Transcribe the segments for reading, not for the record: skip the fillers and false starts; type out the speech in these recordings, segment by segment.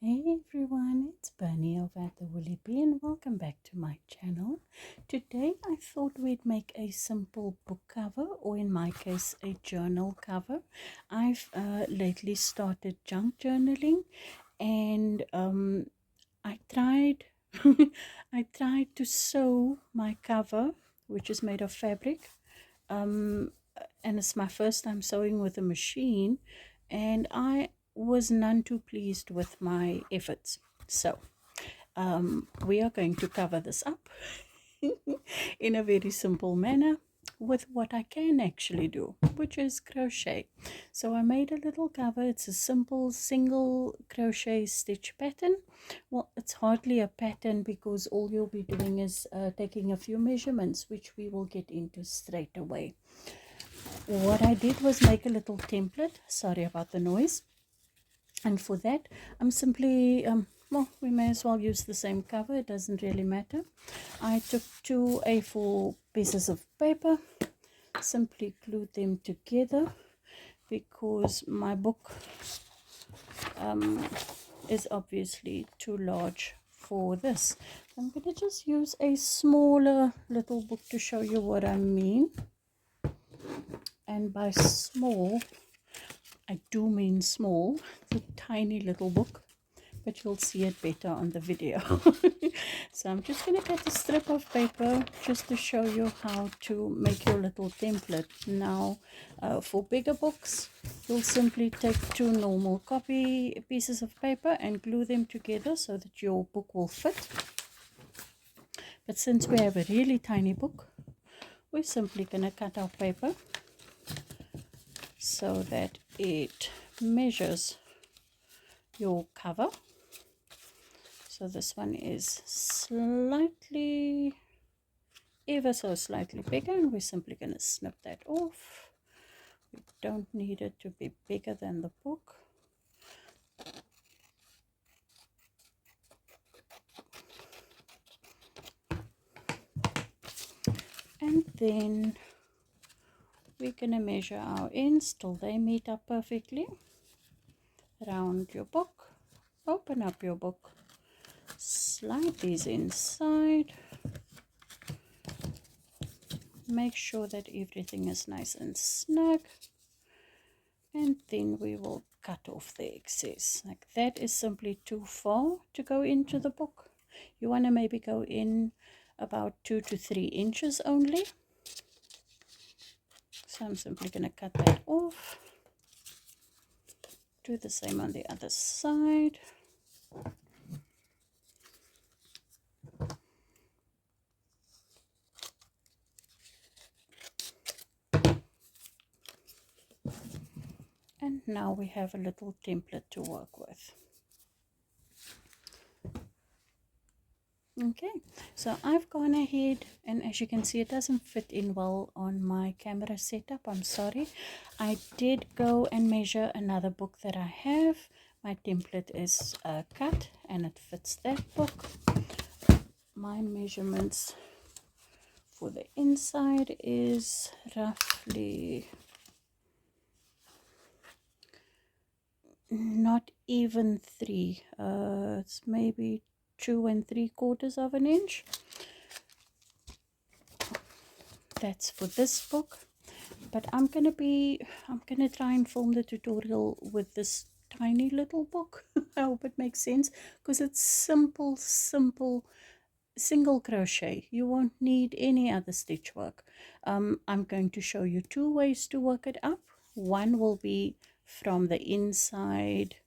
Hey everyone, it's Bunny over at the Woolly Bee and welcome back to my channel. Today I thought we'd make a simple book cover, or in my case a journal cover. I've lately started junk journaling, and I tried I tried to sew my cover, which is made of fabric, um, and it's my first time sewing with a machine, and I was none too pleased with my efforts. So we are going to cover this up in a very simple manner with what I can actually do, which is crochet. So I made a little cover. It's a simple single crochet stitch pattern. Well, it's hardly a pattern because all you'll be doing is taking a few measurements, which we will get into straight away. What I did was make a little template. Sorry about the noise. And for that, I'm simply, well, we may as well use the same cover. It doesn't really matter. I took 2 A4 pieces of paper, simply glued them together because my book is obviously too large for this. I'm going to just use a smaller little book to show you what I mean. And by small, I do mean small. It's a tiny little book, but you'll see it better on the video. So I'm just going to cut a strip of paper just to show you how to make your little template. Now, for bigger books, you'll simply take 2 normal copy pieces of paper and glue them together so that your book will fit. But since we have a really tiny book, we're simply going to cut our paper so that it measures your cover. So this one is slightly, ever so slightly bigger, and we're simply going to snip that off. We don't need it to be bigger than the book. And then we're going to measure our ends till they meet up perfectly. Round your book, open up your book, slide these inside, make sure that everything is nice and snug, and then we will cut off the excess. Like that is simply too far to go into the book. You want to maybe go in about 2 to 3 inches only. So I'm simply going to cut that off. Do the same on the other side. And now we have a little template to work with. Okay, so I've gone ahead, and as you can see, it doesn't fit in well on my camera setup. I'm sorry. I did go and measure another book that I have. My template is cut and it fits that book. My measurements for the inside is roughly not even 3. It's maybe 2 3/4 of an inch. That's for this book. But I'm gonna try and film the tutorial with this tiny little book. I hope it makes sense, because it's simple single crochet. You won't need any other stitch work. I'm going to show you 2 ways to work it up. One will be from the inside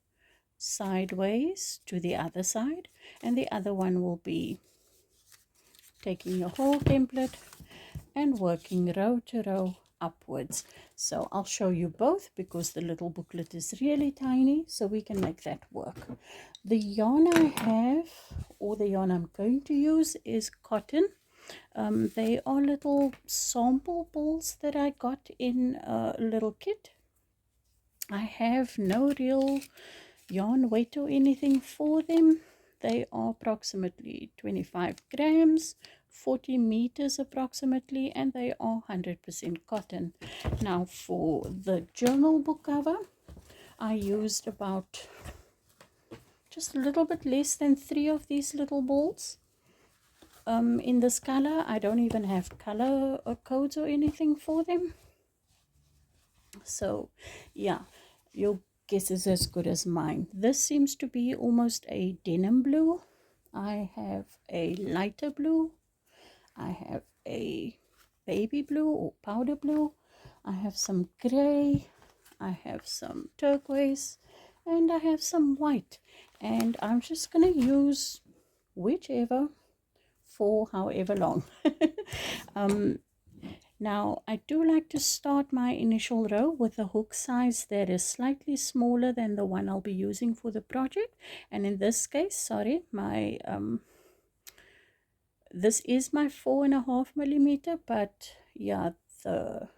sideways to the other side, and the other one will be taking your whole template and working row to row upwards. So I'll show you both because the little booklet is really tiny, so we can make that work. The yarn I have, or the yarn I'm going to use, is cotton. They are little sample balls that I got in a little kit. I have no real yarn weight or anything for them. They are approximately 25 grams, 40 meters approximately, and they are 100% cotton. Now for the journal book cover, I used about just a little bit less than 3 of these little balls. In this color, I don't even have color codes or anything for them. So yeah, your guess is as good as mine. This seems to be almost a denim blue. I have a lighter blue. I have a baby blue or powder blue. I have some gray. I have some turquoise. And I have some white. And I'm just going to use whichever for however long. Now, I do like to start my initial row with a hook size that is slightly smaller than the one I'll be using for the project. And in this case, sorry, my this is my 4.5 millimeter, but yeah, that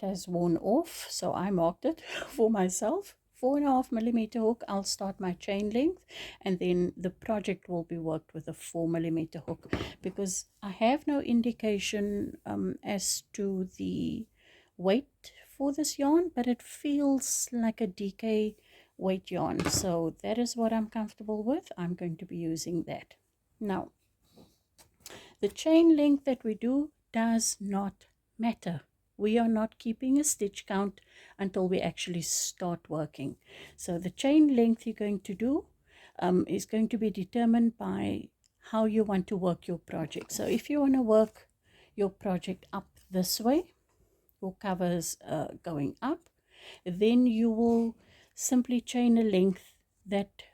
has worn off, so I marked it for myself. 4.5 millimeter hook. I'll start my chain length, and then the project will be worked with a 4 millimeter hook, because I have no indication as to the weight for this yarn, but it feels like a DK weight yarn, so that is what I'm comfortable with. I'm going to be using that. Now, the chain length that we do does not matter. We are not keeping a stitch count until we actually start working. So the chain length you're going to do is going to be determined by how you want to work your project. So if you want to work your project up this way, your covers going up, then you will simply chain a length that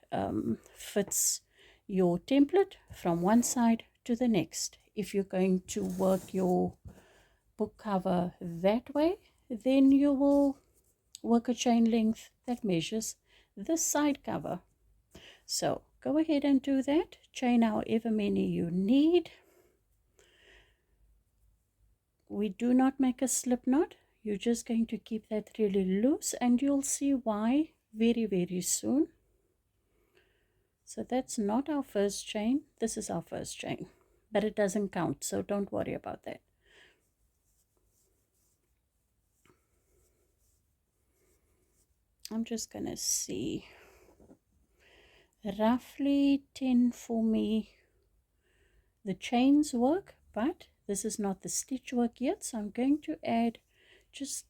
fits your template from one side to the next. If you're going to work your book cover that way, then you will work a chain length that measures this side cover. So go ahead and do that. Chain however many you need. We do not make a slip knot. You're just going to keep that really loose, and you'll see why very, very soon. So that's not our first chain. This is our first chain, but it doesn't count, so don't worry about that. I'm just going to see. Roughly 10 for me. The chains work, but this is not the stitch work yet, so I'm going to add just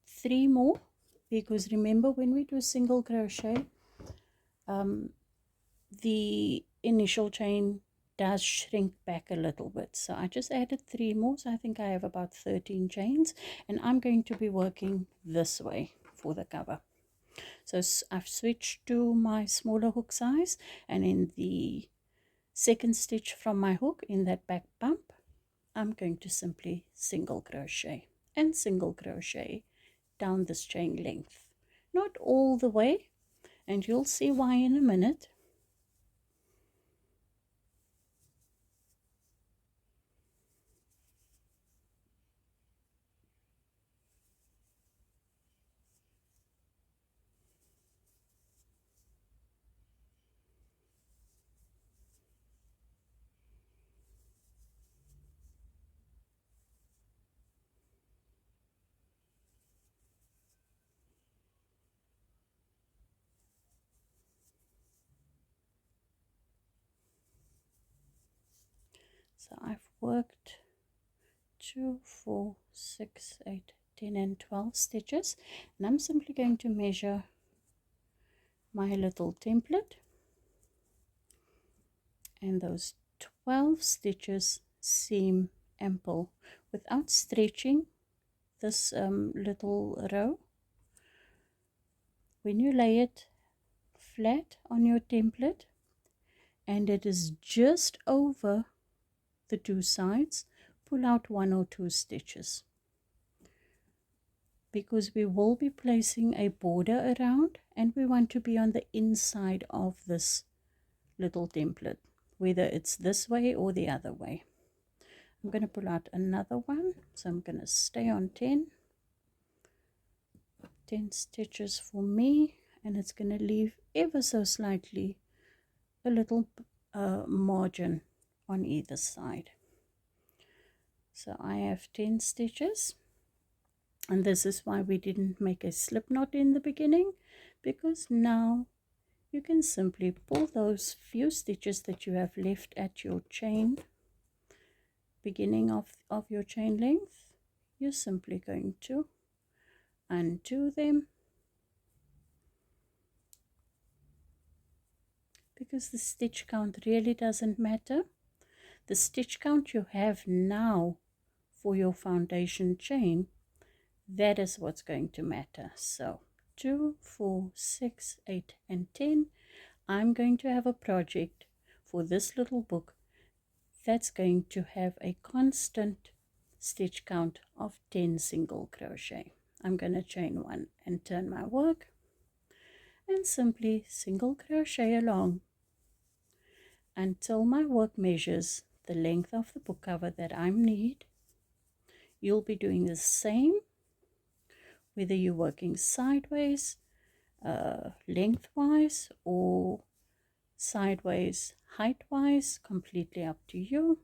3 more, because remember, when we do single crochet, the initial chain does shrink back a little bit. So I just added 3 more, so I think I have about 13 chains, and I'm going to be working this way for the cover. So I've switched to my smaller hook size, and in the second stitch from my hook, in that back bump, I'm going to simply single crochet and single crochet down this chain length. Not all the way, and you'll see why in a minute. So I've worked 2, 4, 6, 8, 10 and 12 stitches, and I'm simply going to measure my little template, and those 12 stitches seem ample without stretching this little row. When you lay it flat on your template and it is just over the 2 sides, pull out 1 or 2 stitches, because we will be placing a border around, and we want to be on the inside of this little template, whether it's this way or the other way. I'm going to pull out another one, so I'm going to stay on 10 stitches for me, and it's going to leave ever so slightly a little margin on either side. So I have 10 stitches, and this is why we didn't make a slip knot in the beginning, because now you can simply pull those few stitches that you have left at your chain beginning of your chain length. You're simply going to undo them, because the stitch count really doesn't matter. The stitch count you have now for your foundation chain, that is what's going to matter. So 2, 4, 6, 8 and 10. I'm going to have a project for this little book that's going to have a constant stitch count of 10 single crochet. I'm going to chain 1 and turn my work and simply single crochet along until my work measures the length of the book cover that I need. You'll be doing the same whether you're working sideways, lengthwise, or sideways height-wise, completely up to you.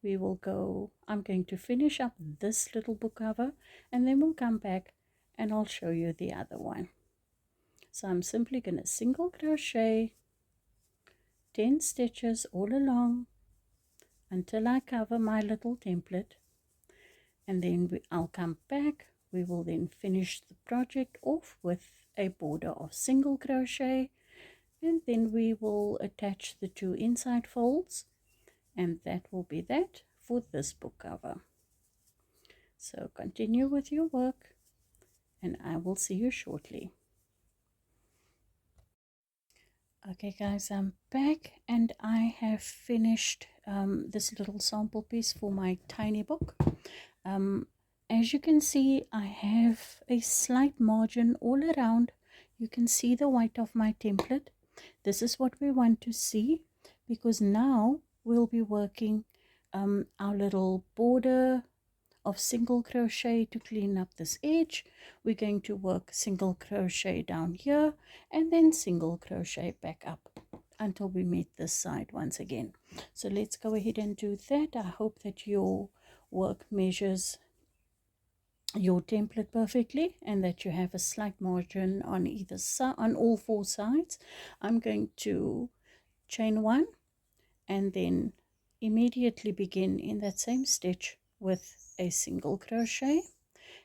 We will go, I'm going to finish up this little book cover and then we'll come back and I'll show you the other one. So I'm simply going to single crochet 10 stitches all along until I cover my little template, and then I'll come back. We will then finish the project off with a border of single crochet, and then we will attach the 2 inside folds, and that will be that for this book cover. So continue with your work and I will see you shortly. Okay guys, I'm back and I have finished this little sample piece for my tiny book. As you can see, I have a slight margin all around. You can see the white of my template. This is what we want to see, because now we'll be working our little border of single crochet to clean up this edge. We're going to work single crochet down here and then single crochet back up until we meet this side once again. So let's go ahead and do that. I hope that your work measures your template perfectly and that you have a slight margin on either side, on all 4 sides. I'm going to chain 1 and then immediately begin in that same stitch with a single crochet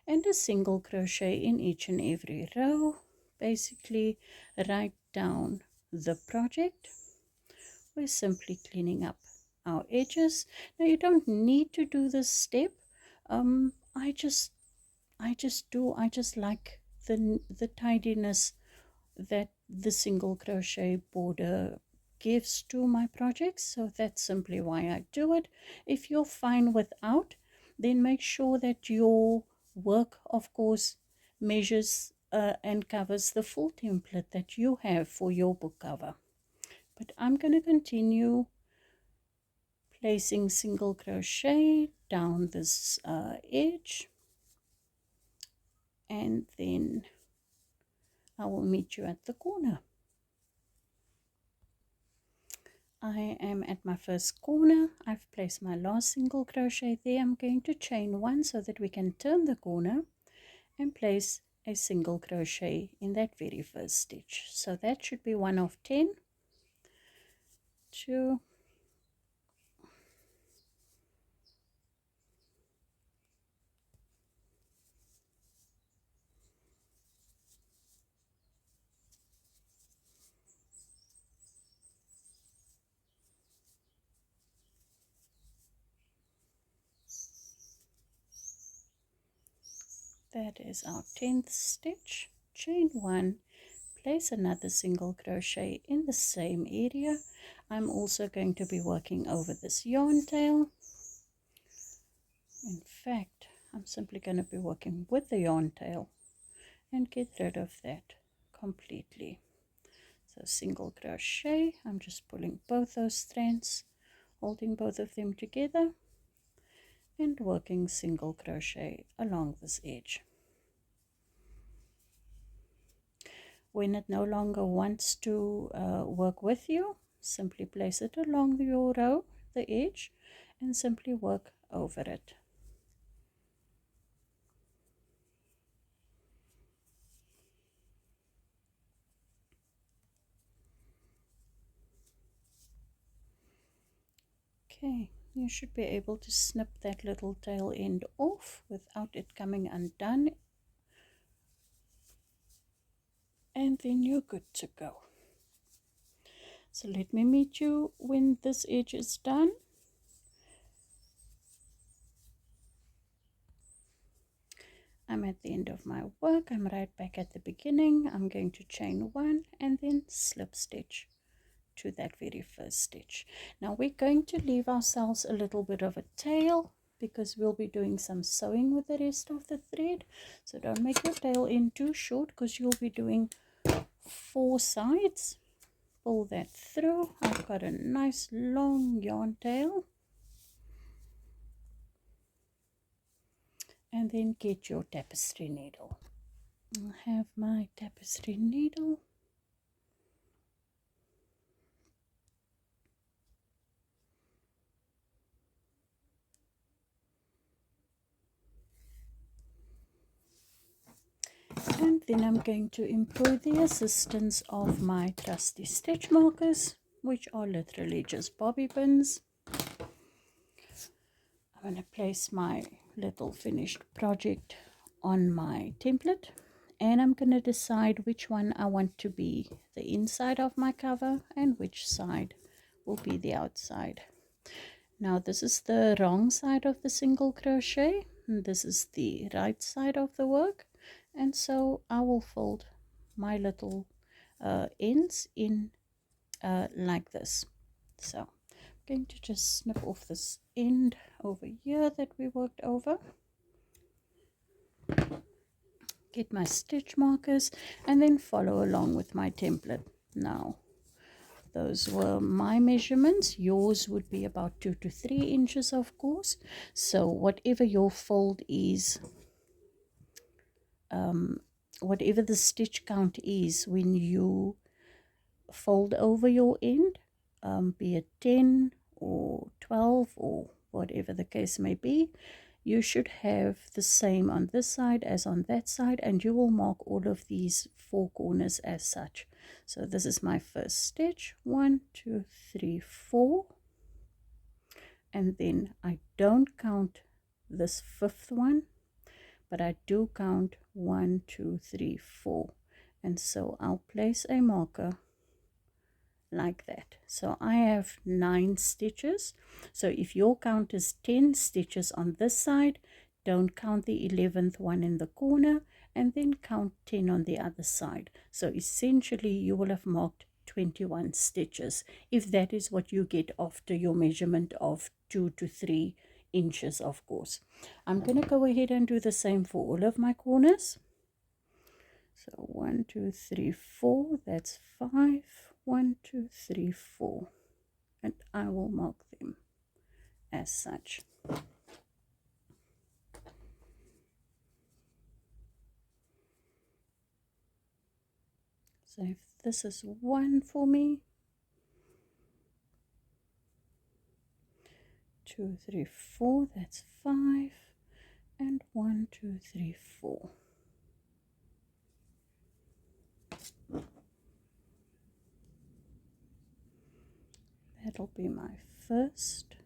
and a single crochet in each and every row, basically right down the project. We're simply cleaning up our edges. Now you don't need to do this step. I just like the tidiness that the single crochet border gives to my projects, so that's simply why I do it. If you're fine without, then make sure that your work, of course, measures and covers the full template that you have for your book cover. But I'm going to continue placing single crochet down this edge, and then I will meet you at the corner. I am at my first corner. I've placed my last single crochet there. I'm going to chain 1 so that we can turn the corner and place a single crochet in that very first stitch. So that should be 1 of 10, 2, that is our 10th stitch. Chain 1, place another single crochet in the same area. I'm also going to be working over this yarn tail. In fact, I'm simply going to be working with the yarn tail and get rid of that completely. So single crochet, I'm just pulling both those strands, holding both of them together and working single crochet along this edge. When it no longer wants to work with you, simply place it along your row, the edge, and simply work over it. Okay, you should be able to snip that little tail end off without it coming undone, and then you're good to go. So let me meet you when this edge is done. I'm at the end of my work. I'm right back at the beginning. I'm going to chain 1 and then slip stitch to that very first stitch. Now we're going to leave ourselves a little bit of a tail because we'll be doing some sewing with the rest of the thread. So don't make your tail end too short because you'll be doing 4 sides. Pull that through. I've got a nice long yarn tail. And then get your tapestry needle. I have my tapestry needle. And then I'm going to employ the assistance of my trusty stitch markers, which are literally just bobby pins. I'm going to place my little finished project on my template, and I'm going to decide which one I want to be the inside of my cover and which side will be the outside. Now this is the wrong side of the single crochet, and this is the right side of the work, and so I will fold my little ends in like this. So I'm going to just snip off this end over here that we worked over, get my stitch markers, and then follow along with my template. Now those were my measurements. Yours would be about 2 to 3 inches, of course. So whatever your fold is, whatever the stitch count is when you fold over your end, be it 10 or 12 or whatever the case may be, you should have the same on this side as on that side, and you will mark all of these 4 corners as such. So this is my first stitch, 1 2 3 4, and then I don't count this 5th one, but I do count 1 2 3 4, and so I'll place a marker like that. So I have 9 stitches. So if your count is 10 stitches on this side, don't count the 11th one in the corner, and then count 10 on the other side. So essentially you will have marked 21 stitches, if that is what you get after your measurement of 2 to 3 inches, of course. I'm going to go ahead and do the same for all of my corners. So 1 2 3 4, that's 5. 1 2 3 4, and I will mark them as such. So if this is 1 for me, 2 3 4, that's 5, and 1 2 3 4. That'll be my first.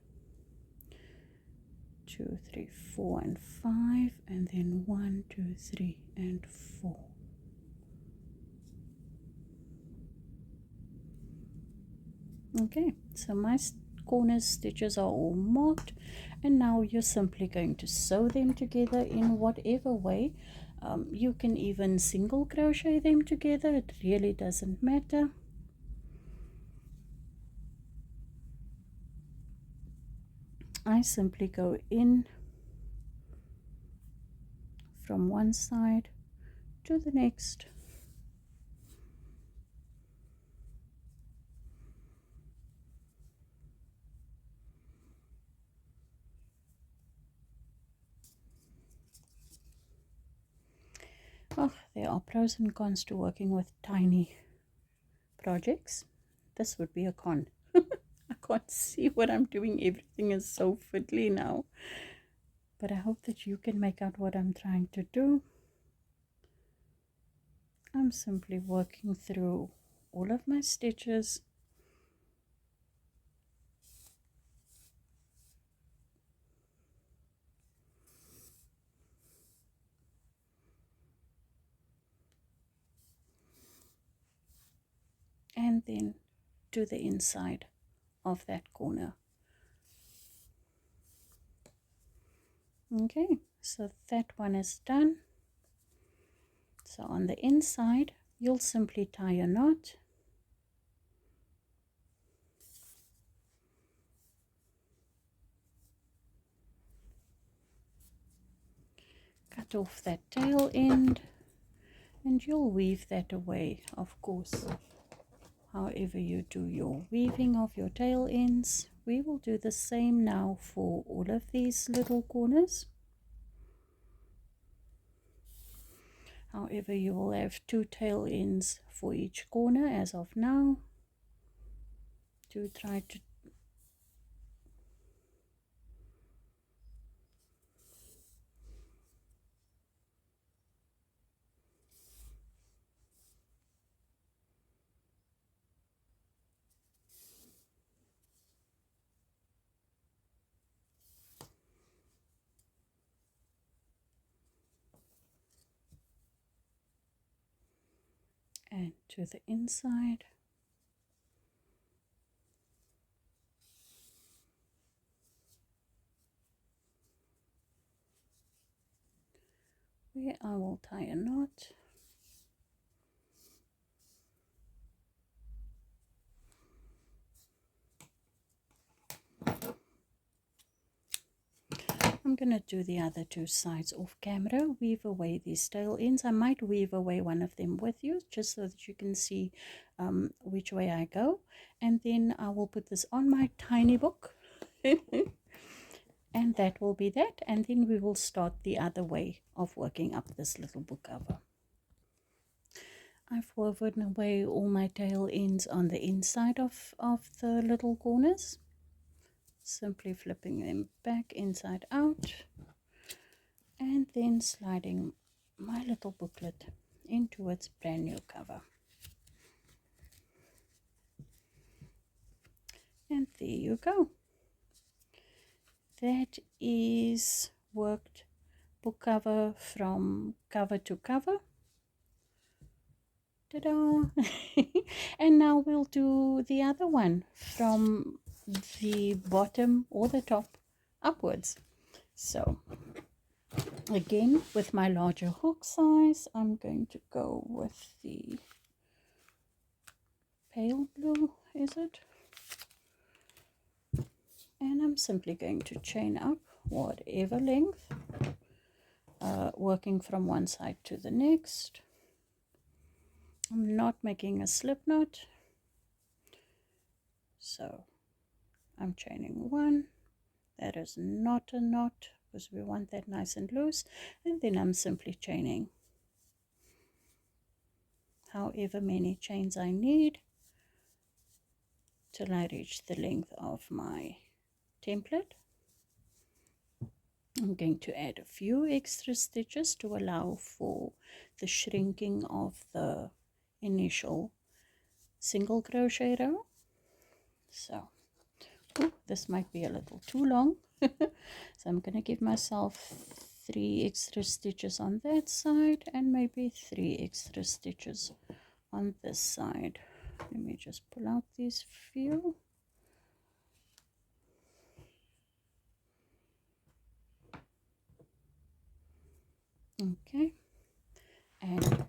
2 3 4 and 5, and then 1 2 3 and 4. Okay, so my corner stitches are all marked, and now you're simply going to sew them together in whatever way. You can even single crochet them together, it really doesn't matter. I simply go in from one side to the next. Oh, there are pros and cons to working with tiny projects. This would be a con. I can't see what I'm doing. Everything is so fiddly now. But I hope that you can make out what I'm trying to do. I'm simply working through all of my stitches. and then to the inside of that corner. Okay, so that one is done. So on the inside you'll simply tie a knot, cut off that tail end, and you'll weave that away, of course. However you do your weaving of your tail ends, we will do the same now for all of these little corners. However, you will have 2 tail ends for each corner as of now. Do try to and to the inside. Where I will tie a knot. I'm going to do the other 2 sides off camera, weave away these tail ends. I might weave away one of them with you just so that you can see which way I go. And then I will put this on my tiny book. And that will be that. And then we will start the other way of working up this little book cover. I've woven away all my tail ends on the inside of the little corners. Simply flipping them back inside out and then sliding my little booklet into its brand new cover. And there you go. That is worked book cover from cover to cover. Ta-da! And now we'll do the other one from the bottom or the top upwards. So again, with my larger hook size, I'm going to go with the pale blue, is it? And I'm simply going to chain up whatever length, working from one side to the next. I'm not making a slip knot, so I'm chaining 1. That is not a knot because we want that nice and loose, and then I'm simply chaining however many chains I need till I reach the length of my template. I'm going to add a few extra stitches to allow for the shrinking of the initial single crochet row. So this might be a little too long. So I'm going to give myself 3 extra stitches on that side and maybe 3 extra stitches on this side. Let me just pull out these few. Okay, and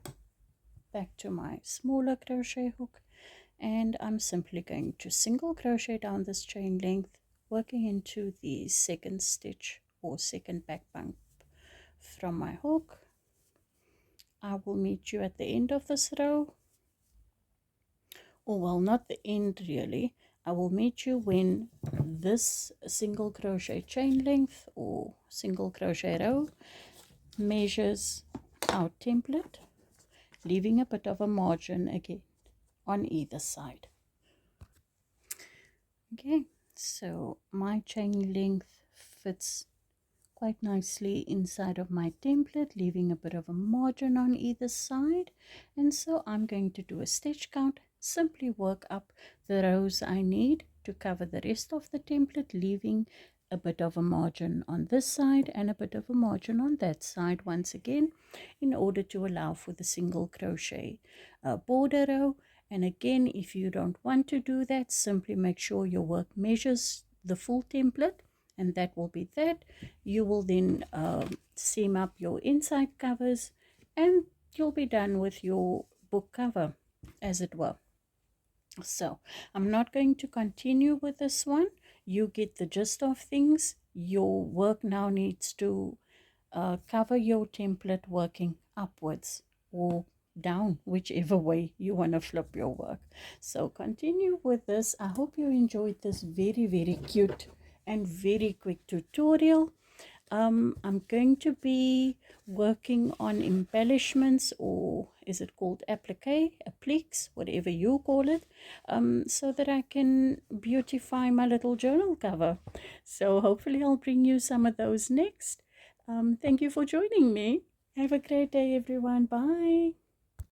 back to my smaller crochet hook, and I'm simply going to single crochet down this chain length, working into the second stitch or second back bump from my hook. I will meet you at the end of this row, or well, not the end really. I will meet you when this single crochet chain length or single crochet row measures our template, leaving a bit of a margin again on either side. Okay, so my chain length fits quite nicely inside of my template, leaving a bit of a margin on either side. And so I'm going to do a stitch count, simply work up the rows I need to cover the rest of the template, leaving a bit of a margin on this side and a bit of a margin on that side once again, in order to allow for the single crochet border row. And again, if you don't want to do that, simply make sure your work measures the full template, and that will be that. You will then seam up your inside covers, and you'll be done with your book cover, as it were. So I'm not going to continue with this one. You get the gist of things. Your work now needs to cover your template working upwards or down, whichever way you want to flip your work. So continue with this. I hope you enjoyed this very cute and very quick tutorial. I'm going to be working on embellishments, or is it called appliques, whatever you call it, so that I can beautify my little journal cover. So hopefully I'll bring you some of those next. Thank you for joining me. Have a great day, everyone. Bye.